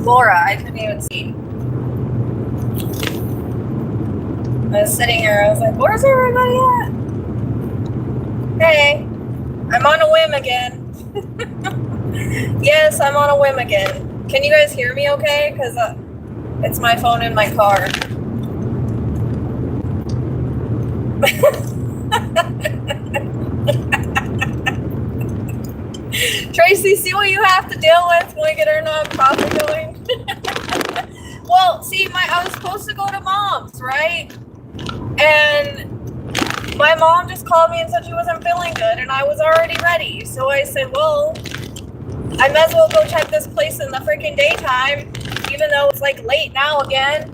Laura, I couldn't even see. I was sitting here, I was like, where's everybody at? Hey, I'm on a whim again. Yes, I'm on a whim again. Can you guys hear me okay? Because it's my phone in my car. Tracy, see what you have to deal with when we get our nonprofit going? Well, see, I was supposed to go to Mom's, right? And my mom just called me and said she wasn't feeling good, and I was already ready. So I said, well, I might as well go check this place in the freaking daytime, even though it's like late now again.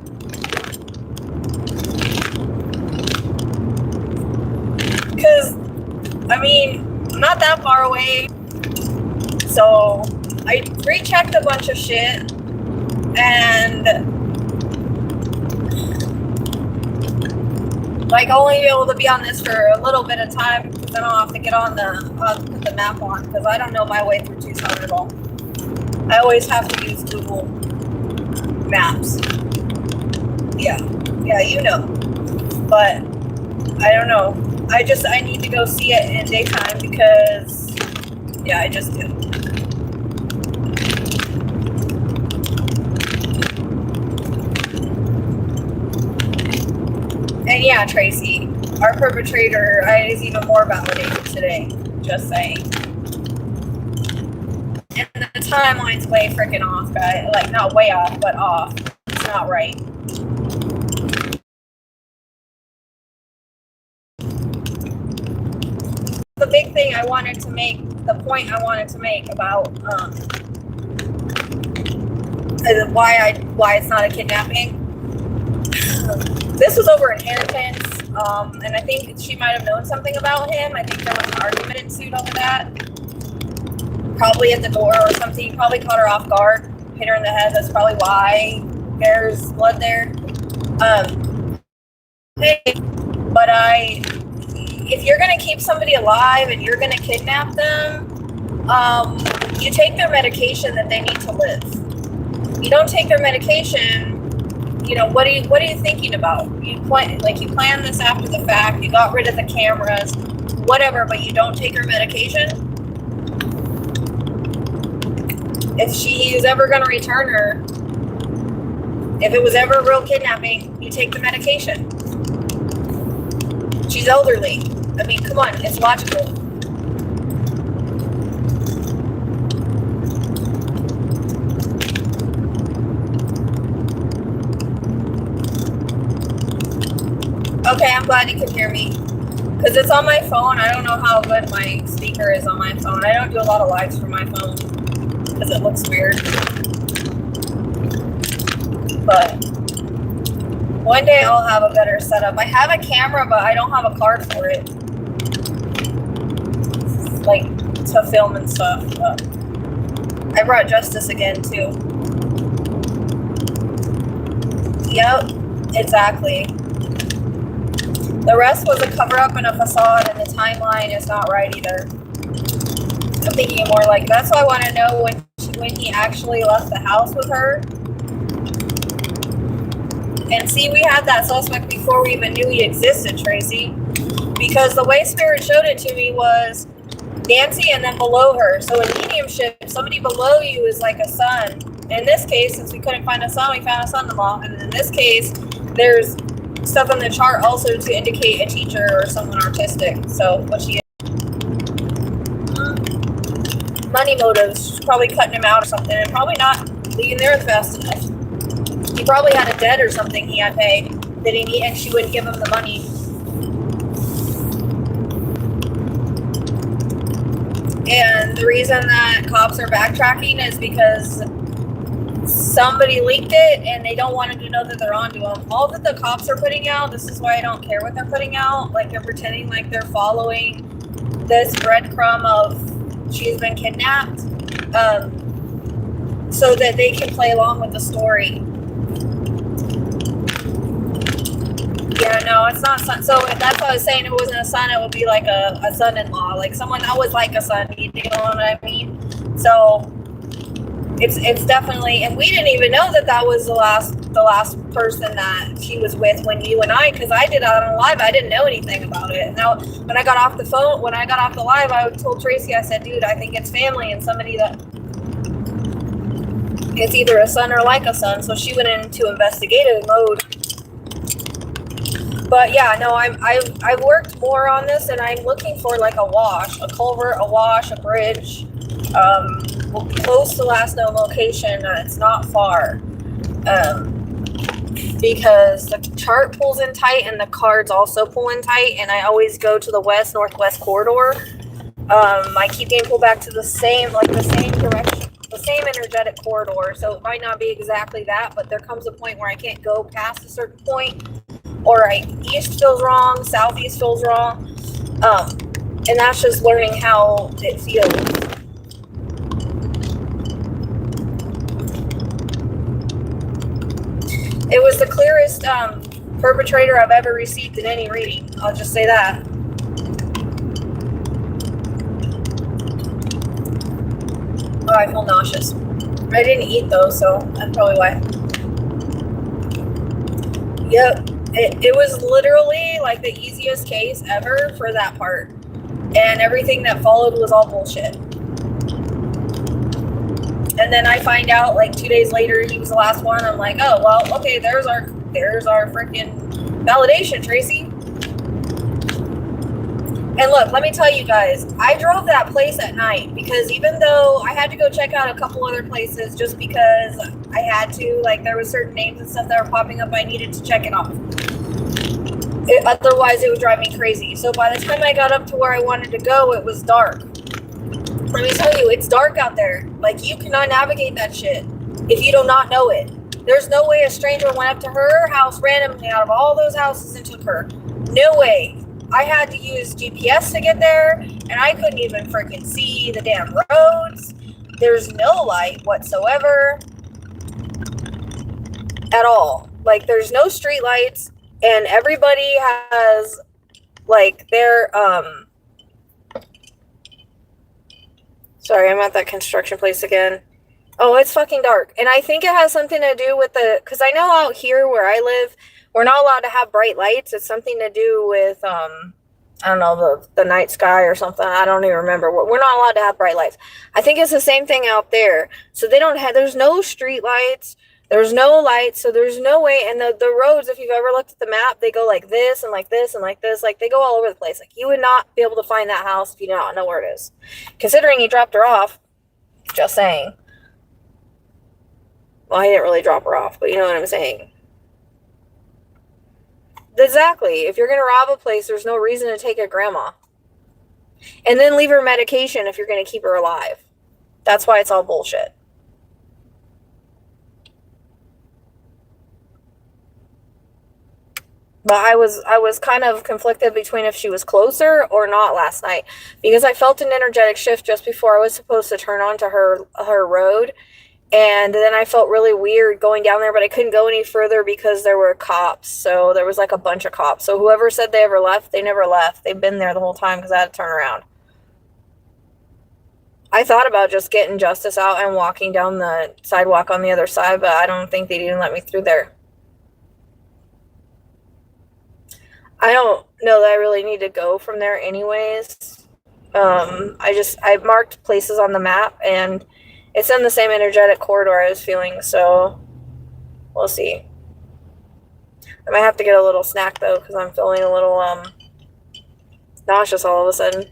Because, I mean, I'm not that far away. So I rechecked a bunch of shit, and like only be able to be on this for a little bit of time because I don't have to get on put the map on because I don't know my way through Tucson at all. I always have to use Google Maps. Yeah, you know. But I don't know. I need to go see it in daytime because, yeah, I just do. And yeah, Tracy, our perpetrator is even more validated today. Just saying. And the timeline's way freaking off, guys. Like, not way off, but off. It's not right. The big thing I wanted to make, the point I wanted to make about why it's not a kidnapping. This was over inheritance, and I think she might have known something about him. I think there was an argument ensued over that. Probably at the door or something. He probably caught her off guard, hit her in the head. That's probably why there's blood there. But if you're going to keep somebody alive and you're going to kidnap them, you take their medication that they need to live. You don't take their medication. You know, what are you thinking about? You plan this after the fact. You got rid of the cameras, whatever, but you don't take her medication. If she is ever going to return her, if it was ever a real kidnapping, you take the medication. She's elderly. I mean, come on, it's logical. Okay, I'm glad you can hear me. Because it's on my phone. I don't know how good my speaker is on my phone. I don't do a lot of lives from my phone. Because it looks weird. But one day I'll have a better setup. I have a camera, but I don't have a card for it. Like, to film and stuff. But I brought Justice again, too. Yep, exactly. The rest was a cover-up and a facade, and the timeline is not right either. I'm thinking more like, that's why I want to know when he actually left the house with her. And see, we had that suspect before we even knew he existed, Tracy. Because the way Spirit showed it to me was Nancy and then below her. So in mediumship, somebody below you is like a son. In this case, since we couldn't find a son, we found a son-in-law. And in this case, there's stuff on the chart also to indicate a teacher or someone artistic. So what she is. Money motives. She's probably cutting him out or something and probably not leaving there fast enough. He probably had a debt or something he had paid that he needed, and she wouldn't give him the money. And the reason that cops are backtracking is because somebody leaked it and they don't want him to know that they're onto him. All that the cops are putting out, this is why I don't care what they're putting out. Like, they're pretending like they're following this breadcrumb of she's been kidnapped, so that they can play along with the story. Yeah, no, it's not son. So if that's what I was saying, it wasn't a son, it would be like a son-in-law, like someone that was like a son, you know what I mean? So it's definitely, and we didn't even know that was the last person that she was with when you and because I did it on live. I didn't know anything about it. And now when I got off the live, I told Tracy, I said, dude, I think it's family and somebody that it's either a son or like a son. So she went into investigative mode. But yeah, no, I've worked more on this, and I'm looking for like a wash, a culvert, a wash, a bridge, close to last known location. It's not far, because the chart pulls in tight and the cards also pull in tight, and I always go to the northwest corridor. I keep getting pulled back to the same direction, the same energetic corridor. So it might not be exactly that, but there comes a point where I can't go past a certain point. Or east feels wrong, southeast feels wrong, and that's just learning how it feels. It was the clearest perpetrator I've ever received in any reading. I'll just say that. Oh, I feel nauseous. I didn't eat though, so that's probably why. Yep. It was literally like the easiest case ever for that part. And everything that followed was all bullshit. And then I find out like 2 days later he was the last one. I'm like, oh, well, okay, there's our freaking validation, Tracy. And look, let me tell you guys, I drove that place at night because even though I had to go check out a couple other places just because I had to, like there was certain names and stuff that were popping up, I needed to check it off. Otherwise, it would drive me crazy. So by the time I got up to where I wanted to go, it was dark. Let me tell you, it's dark out there. Like, you cannot navigate that shit if you do not know it. There's no way a stranger went up to her house randomly out of all those houses and took her. No way. I had to use GPS to get there, and I couldn't even freaking see the damn roads. There's no light whatsoever at all. Like, there's no street lights. And everybody has, like, their, sorry, I'm at that construction place again. Oh, it's fucking dark. And I think it has something to do with because I know out here where I live, we're not allowed to have bright lights. It's something to do with, I don't know, the night sky or something. I don't even remember. We're not allowed to have bright lights. I think it's the same thing out there. So there's no street lights. There's no lights, so there's no way. And the roads, if you've ever looked at the map, they go like this and like this and like this. Like, they go all over the place. Like, you would not be able to find that house if you do not know where it is. Considering he dropped her off, just saying. Well, he didn't really drop her off, but you know what I'm saying. Exactly. If you're going to rob a place, there's no reason to take a grandma. And then leave her medication if you're going to keep her alive. That's why it's all bullshit. But I was kind of conflicted between if she was closer or not last night, because I felt an energetic shift just before I was supposed to turn onto her road, and then I felt really weird going down there, but I couldn't go any further because there were cops. So there was like a bunch of cops. So whoever said they ever left, they never left. They've been there the whole time because I had to turn around. I thought about just getting Justice out and walking down the sidewalk on the other side, but I don't think they'd even let me through there. I don't know that I really need to go from there anyways. I marked places on the map, and it's in the same energetic corridor I was feeling, so we'll see. I might have to get a little snack, though, because I'm feeling a little nauseous all of a sudden.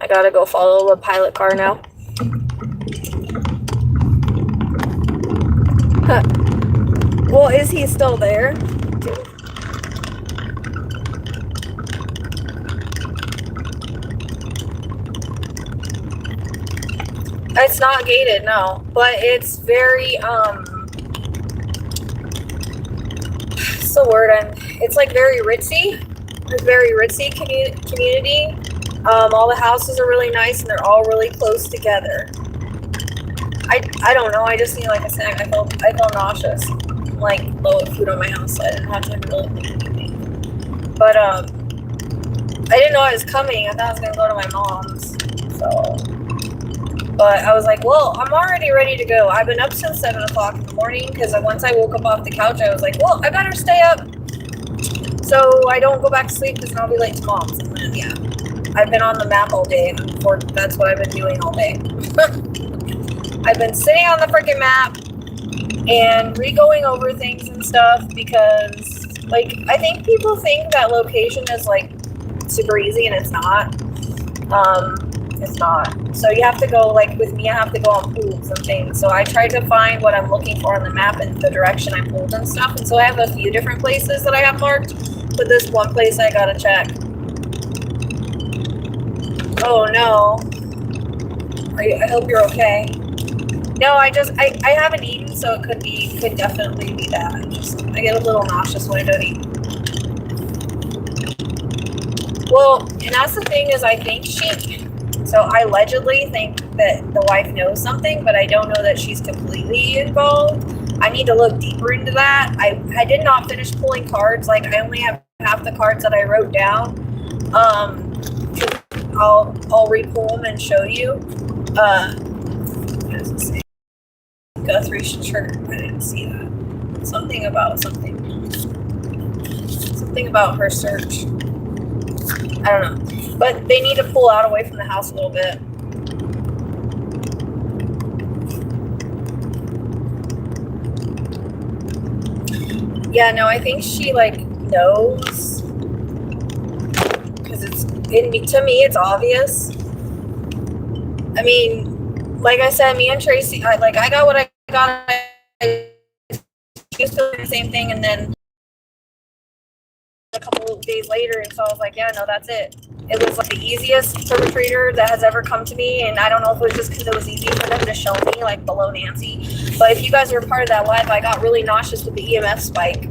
I gotta go follow the pilot car now. Huh. Well, is he still there? It's not gated, no, but it's very, what's the word? It's like very ritzy. It's very ritzy community. All the houses are really nice and they're all really close together. I don't know. I just need like a snack. I feel nauseous. I'm like low of food on my house, so I didn't have time to really think anything. But I didn't know I was coming. I thought I was gonna go to my mom's. So But I was like, well, I'm already ready to go. I've been up since 7 o'clock in the morning because once I woke up off the couch, I was like, well, I better stay up so I don't go back to sleep because then I'll be late to mom's. And then, yeah, I've been on the map all day. That's what I've been doing all day. I've been sitting on the freaking map and re-going over things and stuff because, like, I think people think that location is, like, super easy, and it's not. It's not. So you have to go, like, with me, I have to go on pools and things. So I try to find what I'm looking for on the map and the direction I pulled and stuff. And so I have a few different places that I have marked, but this one place I gotta check. Oh, no. I hope you're okay. No, I haven't eaten, so it could definitely be that. I get a little nauseous when I don't eat. Well, and that's the thing is so I allegedly think that the wife knows something, but I don't know that she's completely involved. I need to look deeper into that. I did not finish pulling cards. Like, I only have half the cards that I wrote down. I'll re-pull them and show you. What does it say? Guthrie shirt. I didn't see that. Something about her search. I don't know. But they need to pull out away from the house a little bit. Yeah, no, I think she, like, knows. Because to me, it's obvious. I mean, like I said, me and Tracy, I got what I got. She was feeling the same thing, and then a couple of days later, and so I was like, yeah, no, that's it. It was like the easiest perpetrator that has ever come to me, and I don't know if it was just because it was easy for them to show me, like, below Nancy. But if you guys were part of that live, I got really nauseous with the EMF spike.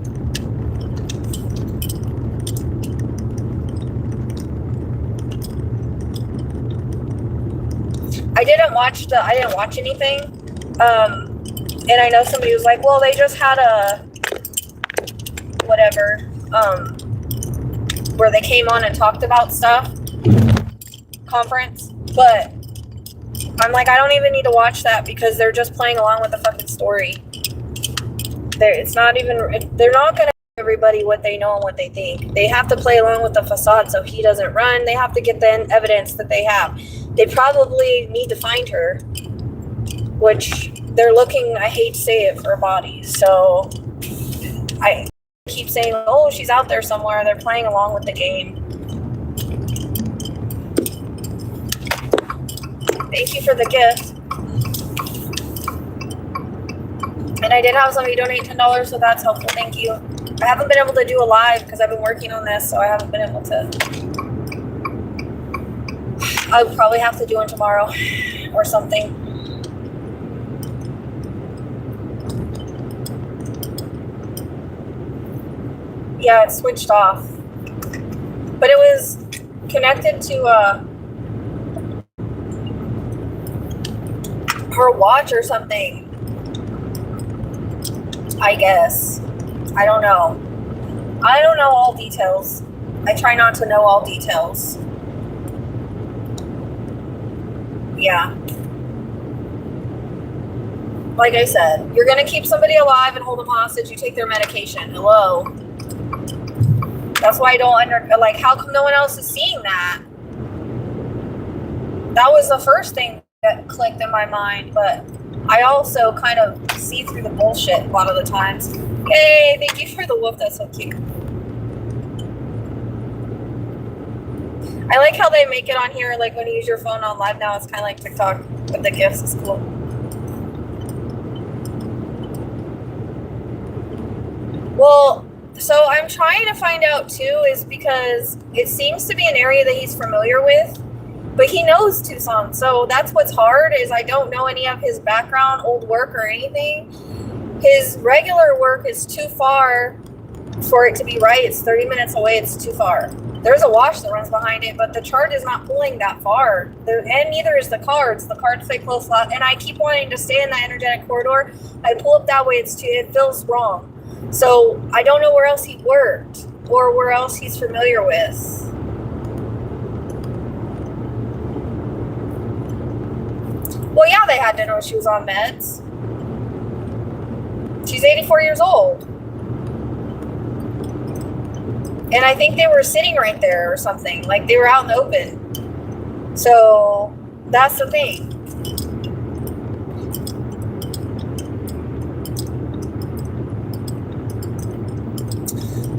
I didn't watch anything. And I know somebody was like, well, they just had a whatever, where they came on and talked about stuff, conference, but I'm like, I don't even need to watch that because they're just playing along with the fucking story. They're not gonna give everybody what they know and what they think. They have to play along with the facade so he doesn't run. They have to get the evidence that they have. They probably need to find her, which they're looking, I hate to say it, for a body. So I keep saying, oh, she's out there somewhere. They're playing along with the game. Thank you for the gift. And I did have somebody donate $10, so that's helpful. Thank you. I haven't been able to do a live because I've been working on this, so I haven't been able to. I'll probably have to do one tomorrow or something. Yeah, it switched off. But it was connected to her watch or something. I guess. I don't know. I don't know all details. I try not to know all details. Yeah. Like I said, you're going to keep somebody alive and hold them hostage. You take their medication. Hello. That's why I don't like, how come no one else is seeing that? That was the first thing that clicked in my mind, but I also kind of see through the bullshit a lot of the times. Yay, thank you for the wolf. That's so cute. I like how they make it on here, like when you use your phone on live now, it's kind of like TikTok with the gifts. It's cool. Well, so I'm trying to find out too, is because it seems to be an area that he's familiar with, but he knows Tucson. So that's what's hard, is I don't know any of his background, old work or anything. His regular work is too far for it to be right. It's 30 minutes away. It's too far. There's a wash that runs behind it, but the chart is not pulling that far. And neither is the cards. The cards stay close, and I keep wanting to stay in that energetic corridor. I pull up that way. It feels wrong. So I don't know where else he worked or where else he's familiar with. they had to know she was on meds. She's 84 years old. And I think they were sitting right there or something. Like, they were out in the open. So, that's the thing.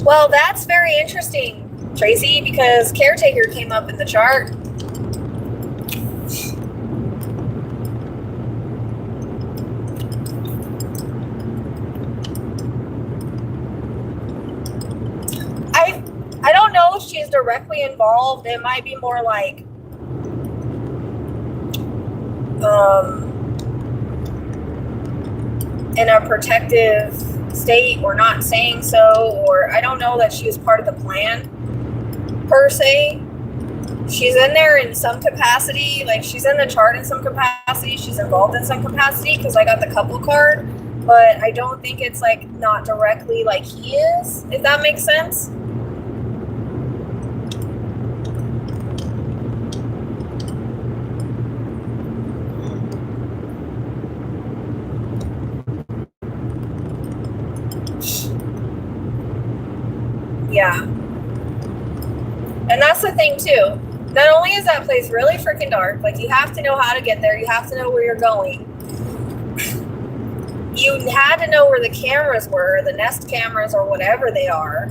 Well, that's very interesting, Tracy, because caretaker came up in the chart. I don't know if she's directly involved. It might be more like in a protective state or not saying so, or I don't know that she was part of the plan per se. She's in there in some capacity, like she's in the chart in some capacity, she's involved in some capacity because I got the couple card, but I don't think it's like not directly like he is, if that makes sense. Yeah. And that's the thing too. Not only is that place really freaking dark, like you have to know how to get there, you have to know where you're going. You had to know where the cameras were, the Nest cameras or whatever they are.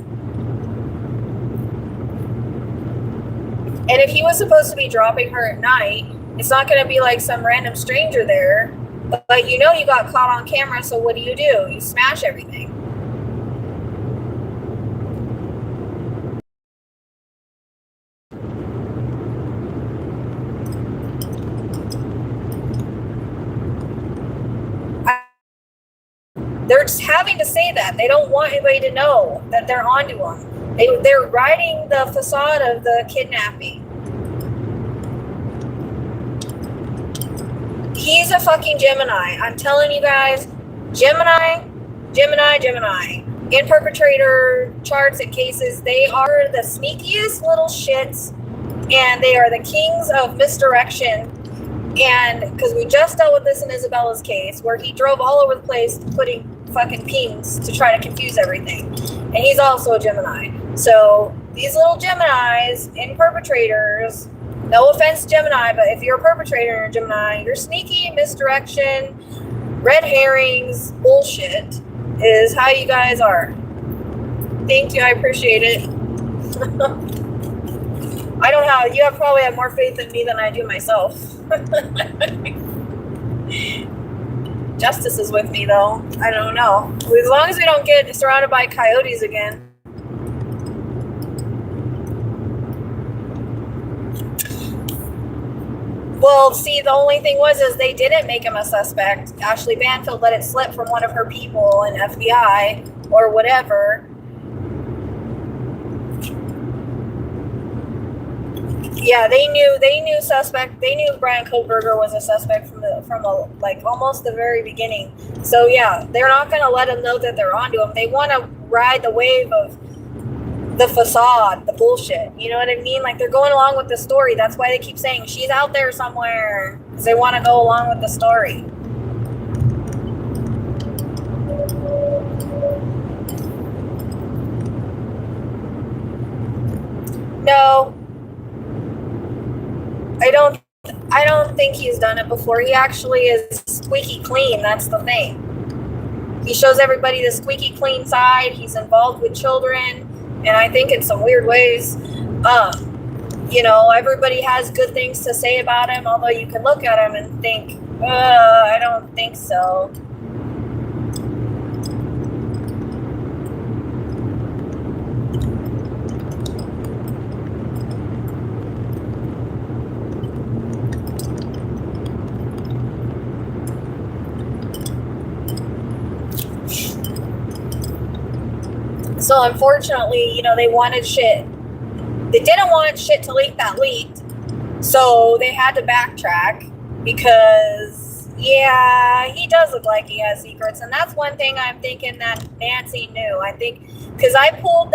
And if he was supposed to be dropping her at night, it's not going to be like some random stranger there. But you know you got caught on camera, so what do? You smash everything. They're just having to say that. They don't want anybody to know that they're onto them. They're riding the facade of the kidnapping. He's a fucking Gemini. I'm telling you guys, Gemini. In perpetrator charts and cases, they are the sneakiest little shits, and they are the kings of misdirection. And because we just dealt with this in Isabella's case, where he drove all over the place putting fucking pings to try to confuse everything. And he's also a Gemini. So these little Geminis in perpetrators, no offense Gemini, but if you're a perpetrator and a Gemini, you're sneaky, misdirection, red herrings, bullshit is how you guys are. Thank you, I appreciate it. You probably have more faith in me than I do myself. Justice is with me though. I don't know. As long as we don't get surrounded by coyotes again. Well, see, the only thing is they didn't make him a suspect. Ashley Banfield let it slip from one of her people in FBI or whatever. Yeah, they knew suspect. They knew Brian Kohlberger was a suspect from like almost the very beginning. So yeah, they're not going to let them know that they're onto him. They want to ride the wave of the facade, the bullshit. You know what I mean? Like they're going along with the story. That's why they keep saying she's out there somewhere, because they want to go along with the story. No. I don't think he's done it before. He actually is squeaky clean. That's the thing. He shows everybody the squeaky clean side. He's involved with children, and I think in some weird ways, everybody has good things to say about him, although you can look at him and think, I don't think so. So unfortunately, they wanted shit. They didn't want shit to leak that leaked. So they had to backtrack because, he does look like he has secrets. And that's one thing I'm thinking that Nancy knew. I think, because I pulled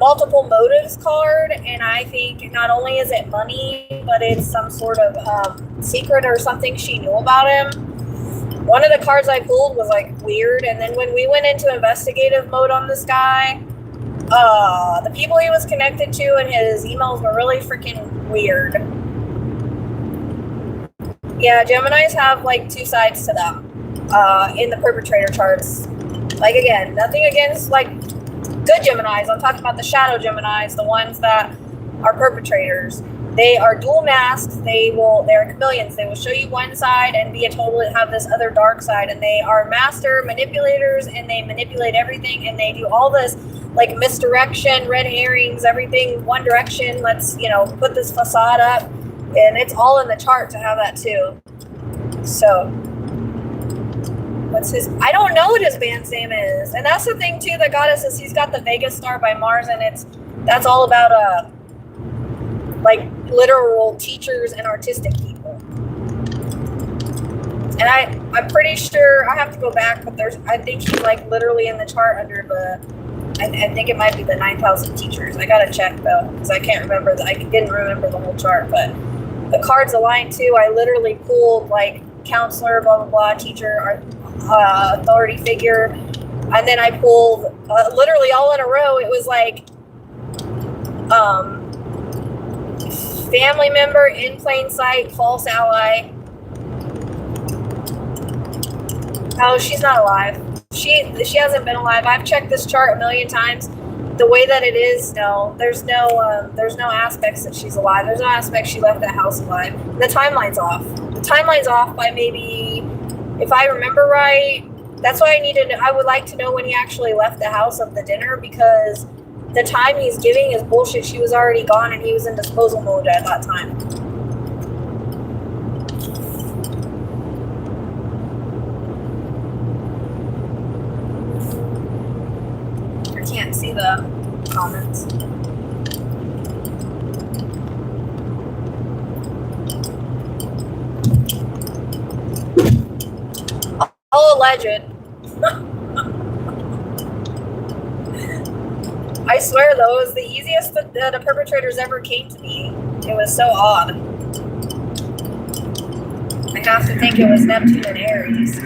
multiple motives card, and I think not only is it money, but it's some sort of secret or something she knew about him. One of the cards I pulled was like weird, and then when we went into investigative mode on this guy, the people he was connected to and his emails were really freaking weird. Yeah, Geminis have like two sides to them in the perpetrator charts. Like, again, nothing against like good Geminis. I'm talking about the shadow Geminis, the ones that are perpetrators. They are dual masks. They're chameleons. They will show you one side and have this other dark side. And they are master manipulators, and they manipulate everything, and they do all this like misdirection, red herrings, everything one direction. Let's, put this facade up, and it's all in the chart to have that too. So I don't know what his band's name is. And that's the thing too, the goddess is he's got the Vega star by Mars, and that's all about like literal teachers and artistic people. And I'm pretty sure, I have to go back, but I think he's like literally in the chart under I think it might be the 9,000 teachers. I gotta check though, because I can't remember, I didn't remember the whole chart, but the cards align too. I literally pulled like counselor, blah, blah, blah, teacher, authority figure. And then I pulled literally all in a row. It was like, family member, in plain sight, false ally. Oh, she's not alive. She hasn't been alive. I've checked this chart a million times. The way that it is, no, there's no aspects that she's alive. There's no aspect she left that house alive. The timeline's off. The timeline's off by maybe, if I remember right. That's why I would like to know when he actually left the house of the dinner, because the time he's giving is bullshit. She was already gone, and he was in disposal mode at that time. I can't see the comments. All alleged. I swear, though, it was the easiest that the perpetrators ever came to me. It was so odd. I have to think it was Neptune and Aries.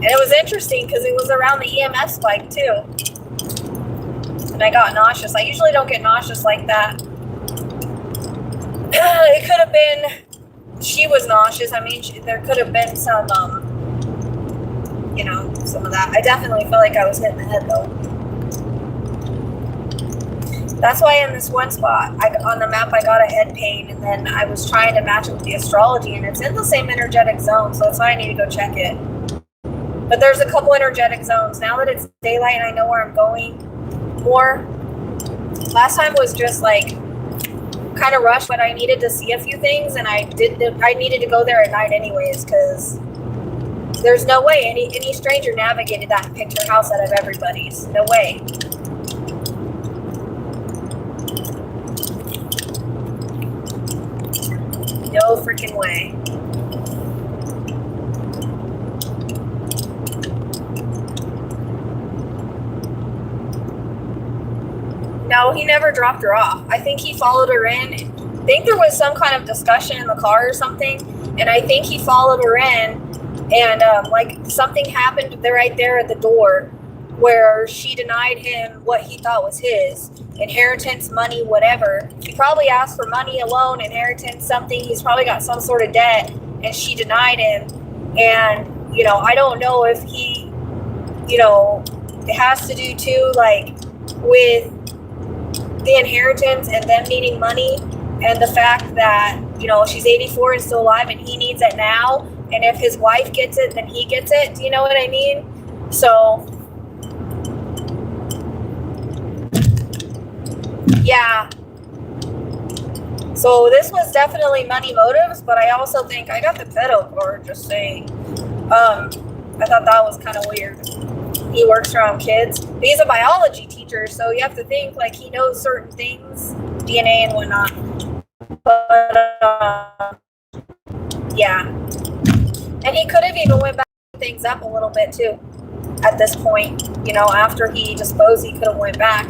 And it was interesting because it was around the EMF spike, too. And I got nauseous. I usually don't get nauseous like that. It could have been, she was nauseous. I mean, there could have been some, some of that. I definitely felt like I was hitting the head, though. That's why in this one spot, on the map, I got a head pain, and then I was trying to match it with the astrology, and it's in the same energetic zone, so that's why I need to go check it. But there's a couple energetic zones. Now that it's daylight and I know where I'm going more, last time was just like kind of rushed, but I needed to see a few things, and I needed to go there at night anyways, because there's no way any stranger navigated that and picked her house out of everybody's. No way. No freaking way. No, he never dropped her off. I think he followed her in. I think there was some kind of discussion in the car or something, and I think he followed her in, and like something happened right there at the door where she denied him what he thought was his inheritance, money, whatever. He probably asked for money, a loan, inheritance, something. He's probably got some sort of debt, and she denied him. And I don't know if he, it has to do too, like with the inheritance and them needing money, and the fact that she's 84 and still alive, and he needs it now. And if his wife gets it, then he gets it. Do you know what I mean? So yeah. So this was definitely money motives, but I also think I got the pedo card, just saying. I thought that was kind of weird. He works around kids. But he's a biology teacher, so you have to think like he knows certain things, DNA and whatnot. But yeah. And he could have even went back things up a little bit too. at this point. After he disposed, he could have went back,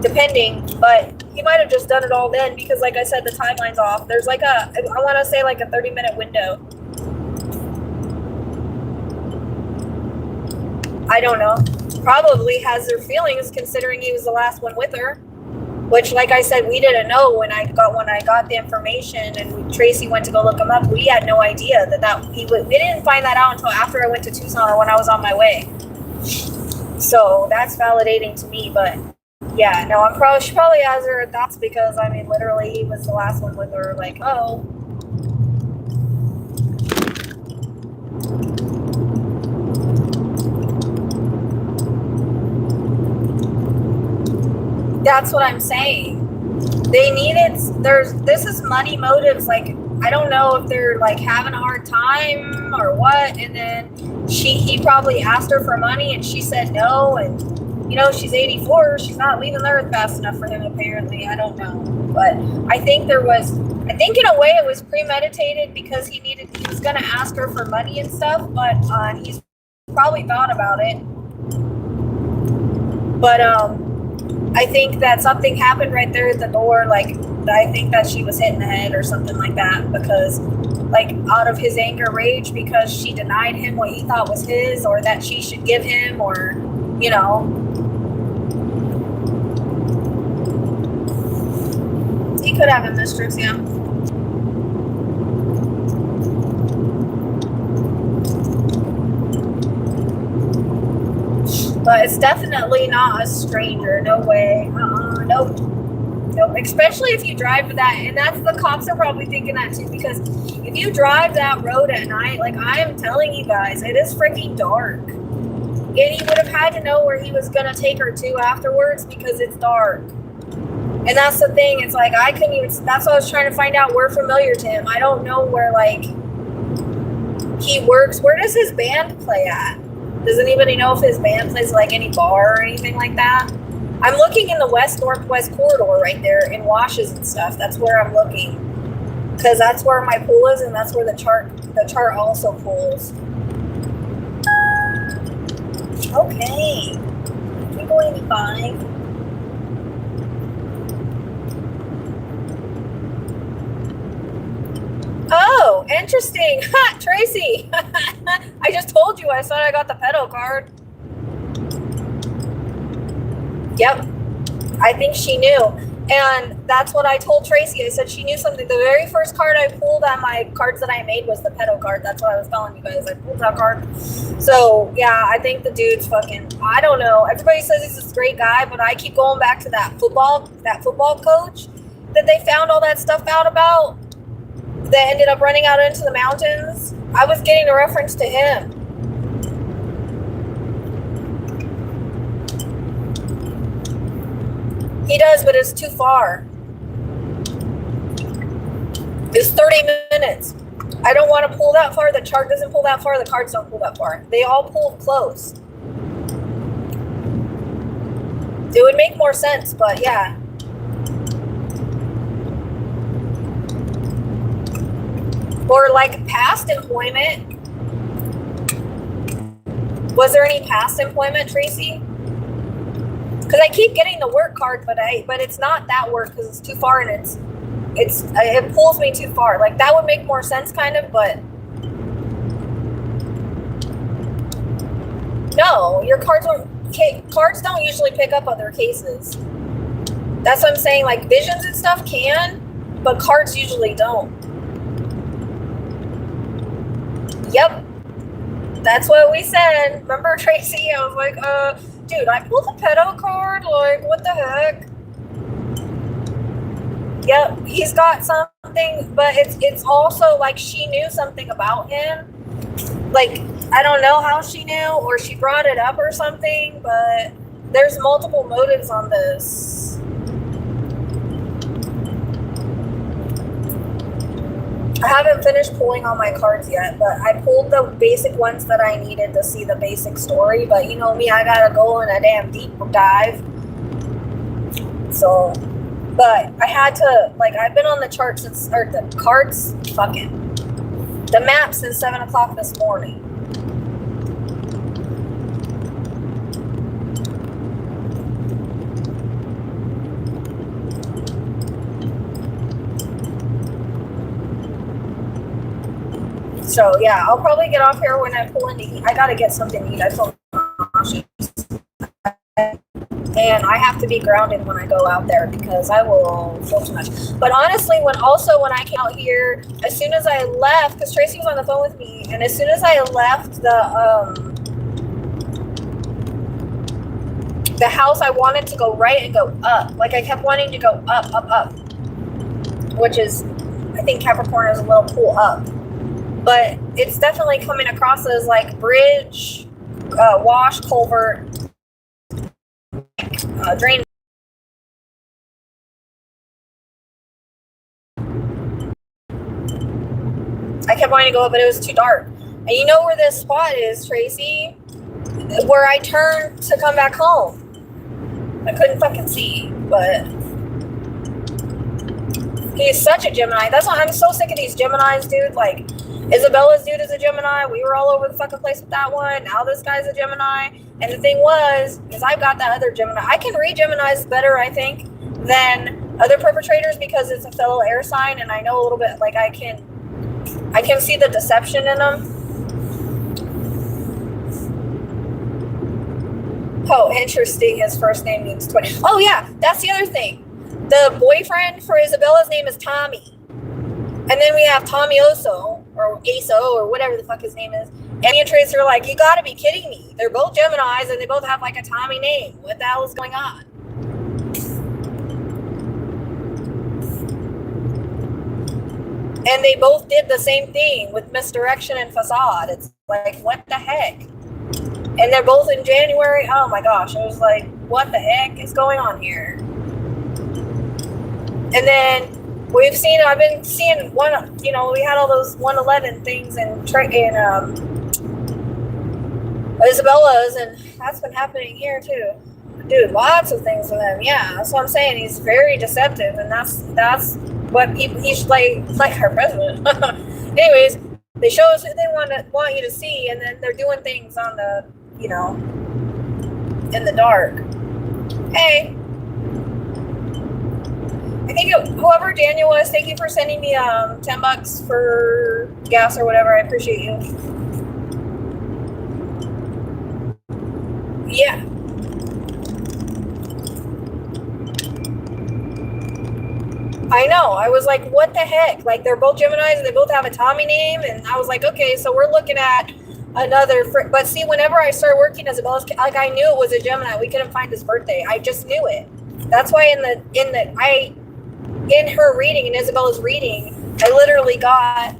depending, but he might have just done it all then because, like I said, the timeline's off. There's I want to say a 30-minute window. I don't know. Probably has her feelings considering he was the last one with her, which, like I said, we didn't know when I got the information and Tracy went to go look him up. We had no idea we didn't find that out until after I went to Tucson or when I was on my way. So that's validating to me, but yeah, no, she probably has her thoughts because, literally he was the last one with her, oh. That's what I'm saying. This is money motives. I don't know if they're having a hard time or what. And then he probably asked her for money and she said no. And, she's 84. She's not leaving the earth fast enough for him, apparently. I don't know. But I think in a way it was premeditated because he was going to ask her for money and stuff. But he's probably thought about it. But, I think that something happened right there at the door. I think that she was hit in the head or something like that because, out of his anger, rage, because she denied him what he thought was his or that she should give him or, He could have a mistress, yeah. But it's definitely not a stranger. No way. Nope. Especially if you drive that. And the cops are probably thinking that too. Because if you drive that road at night, I am telling you guys, it is freaking dark. And he would have had to know where he was going to take her to afterwards because it's dark. And that's the thing. It's I couldn't even. That's what I was trying to find out. We're familiar to him. I don't know where, he works. Where does his band play at? Does anybody know if his band plays any bar or anything like that? I'm looking in the west-northwest corridor right there in washes and stuff. That's where I'm looking. Because that's where my pool is and that's where the chart also pulls. Okay. Keep going to 5. Oh, interesting. Ha, Tracy. I just told you I thought I got the pedo card. Yep. I think she knew. And that's what I told Tracy. I said she knew something. The very first card I pulled on my cards that I made was the pedo card. That's what I was telling you guys. I pulled that card. So, yeah, I think the dude's fucking, I don't know. Everybody says he's this great guy, but I keep going back to that football coach that they found all that stuff out about. That ended up running out into the mountains. I was getting a reference to him. He does, but it's too far. It's 30 minutes. I don't want to pull that far. The chart doesn't pull that far. The cards don't pull that far. They all pull close. It would make more sense, but yeah. Or past employment. Was there any past employment, Tracy? Because I keep getting the work card, but it's not that work because it's too far and it pulls me too far. That would make more sense, kind of, but no, your cards don't usually pick up other cases. That's what I'm saying. Visions and stuff can, but cards usually don't. Yep. That's what we said. Remember, Tracy? I was like, dude, I pulled a pedo card. What the heck? Yep, he's got something, but it's also she knew something about him. I don't know how she knew, or she brought it up or something, but there's multiple motives on this. I haven't finished pulling all my cards yet, but I pulled the basic ones that I needed to see the basic story. But you know me, I gotta go in a damn deep dive. So, but I had to, I've been on the chart since, or the cards, the map since 7 o'clock this morning. So yeah, I'll probably get off here when I pull in to eat. I gotta get something to eat. I feel nauseous. And I have to be grounded when I go out there because I will feel too much. But honestly, when I came out here, as soon as I left, because Tracy was on the phone with me, and as soon as I left the house, I wanted to go right and go up. Like I kept wanting to go up, which is, I think Capricorn is a little pull up. But it's definitely coming across as like bridge, wash, culvert, drain. I kept wanting to go up, but it was too dark. And you know where this spot is, Tracy? Where I turned to come back home. I couldn't fucking see, but he's such a Gemini. That's why I'm so sick of these Geminis, dude. Like, Isabella's dude is a Gemini. We were all over the fucking place with that one. Now this guy's a Gemini. And the thing was, is I've got that other Gemini. I can read Geminis better, I think, than other perpetrators because it's a fellow air sign, and I know a little bit, like, I can see the deception in them. Oh, interesting. His first name means twin. Oh, yeah. That's the other thing. The boyfriend for Isabella's name is Tommy. And then we have Tommy Oso, or Aso, or whatever the fuck his name is. And me and Tracy are like, you gotta be kidding me. They're both Geminis, and they both have, like, a Tommy name. What the hell is going on? And they both did the same thing with misdirection and facade. It's like, what the heck? And they're both in January. Oh my gosh. It was like, what the heck is going on here? And then I've been seeing one, we had all those 111 things in Isabella's, and that's been happening here too. Dude, lots of things with him. Yeah, that's what I'm saying. He's very deceptive, and that's what people, he's like our president. Anyways, they show us who they want you to see, and then they're doing things on the, in the dark. Hey, I think whoever Daniel was, thank you for sending me $10 for gas or whatever. I appreciate you. Yeah. I know. I was like, what the heck? Like, they're both Geminis and they both have a Tommy name. And I was like, okay, so we're looking at another. But see, whenever I started working as a Bella's, like, I knew it was a Gemini. We couldn't find his birthday. I just knew it. That's why in her reading, in Isabella's reading, I literally got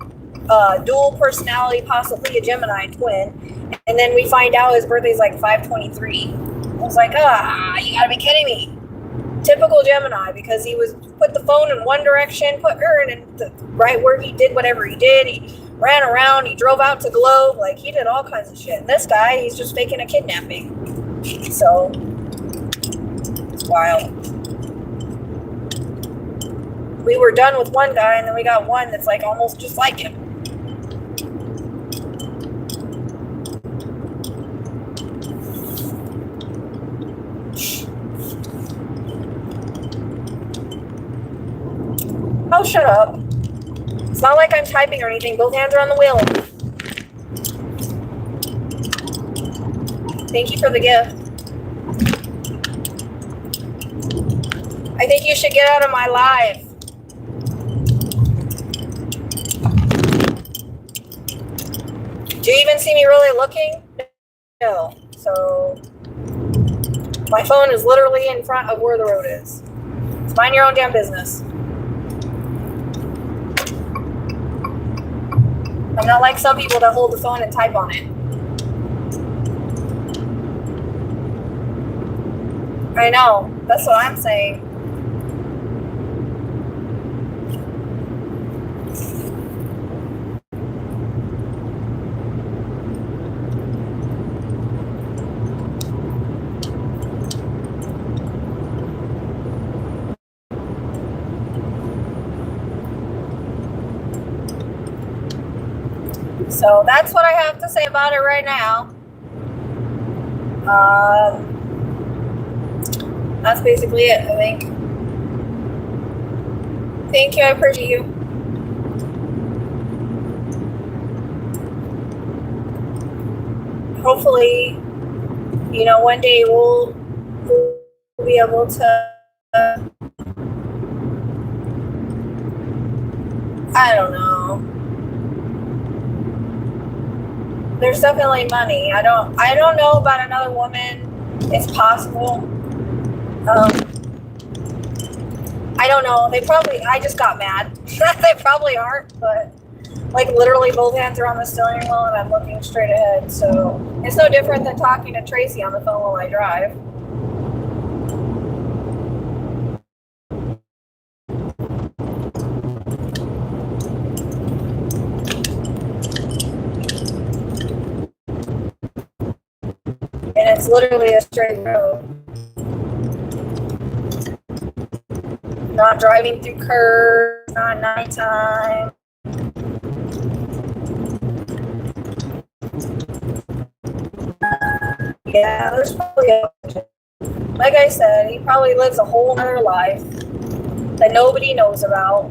dual personality, possibly a Gemini twin. And then we find out his birthday's like 5/23. I was like, you gotta be kidding me. Typical Gemini, because he was put the phone in one direction, put her in right where he did whatever he did. He ran around, he drove out to Globe, like he did all kinds of shit. And this guy, he's just faking a kidnapping. So it's wild. We were done with one guy, and then we got one that's like almost just like him. Oh, shut up. It's not like I'm typing or anything. Both hands are on the wheel. Thank you for the gift. I think you should get out of my live. Do you even see me really looking? No. So, my phone is literally in front of where the road is. It's mind your own damn business. I'm not like some people that hold the phone and type on it. I know. That's what I'm saying. So that's what I have to say about it right now. That's basically it, I think. Thank you, I appreciate you. hopefully, one day we'll be able to, I don't know. There's definitely money. I don't know about another woman. It's possible. I don't know. I just got mad. They probably aren't, but like literally both hands are on the steering wheel and I'm looking straight ahead. So it's no different than talking to Tracy on the phone while I drive. And it's literally a straight road. Not driving through curves, not nighttime. Yeah, there's probably like I said, he probably lives a whole other life that nobody knows about.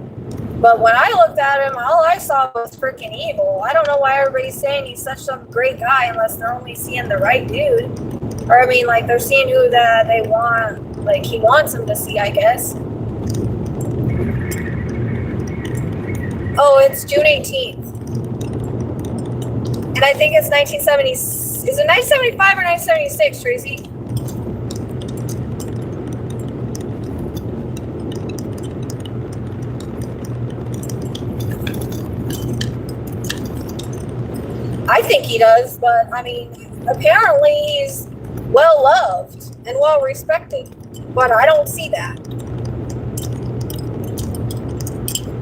But when I looked at him, all I saw was freaking evil. I don't know why everybody's saying he's such a great guy unless they're only seeing the right dude. Or I mean, like they're seeing who that they want, like he wants them to see, I guess. Oh, it's June 18th. And I think it's 1970. Is it 1975 or 1976, Tracy? I think he does, but I mean, apparently he's well loved and well respected, but I don't see that.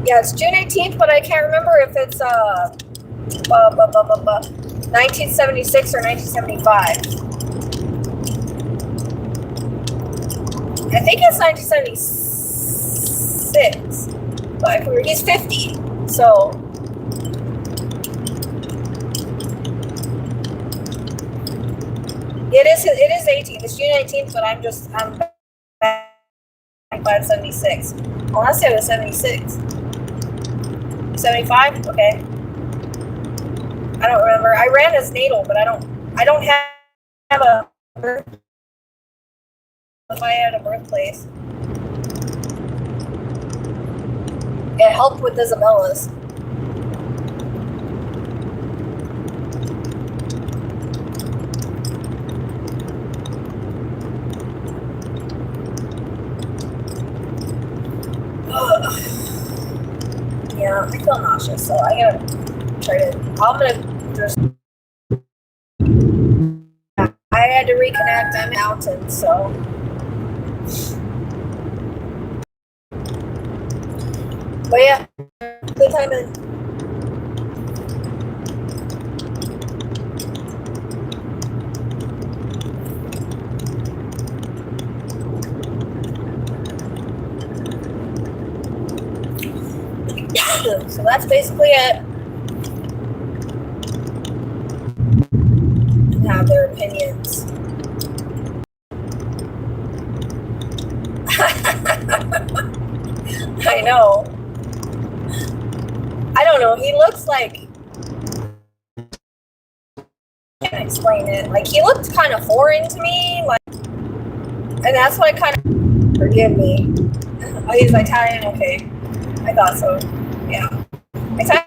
Yeah, it's June 18th, but I can't remember if it's 1976 or 1975. I think it's 1976, but he's 50, so. It is 18th. It's June 18th, but I'm back at 76. Unless it was 76. 75? Okay. I don't remember. I ran his natal, but I don't have a birth. If I had a birthplace. It helped with Isabella's. Yeah, I feel nauseous, so I'm gonna just. I had to reconnect. I'm mountain, so. But yeah, good time in. So that's basically it. And have their opinions. I know. I don't know. He looks like. I can't explain it. Like he looked kind of foreign to me. Like, and that's what I kind of. Forgive me. Oh, he's Italian. Okay, I thought so. Yeah. Italian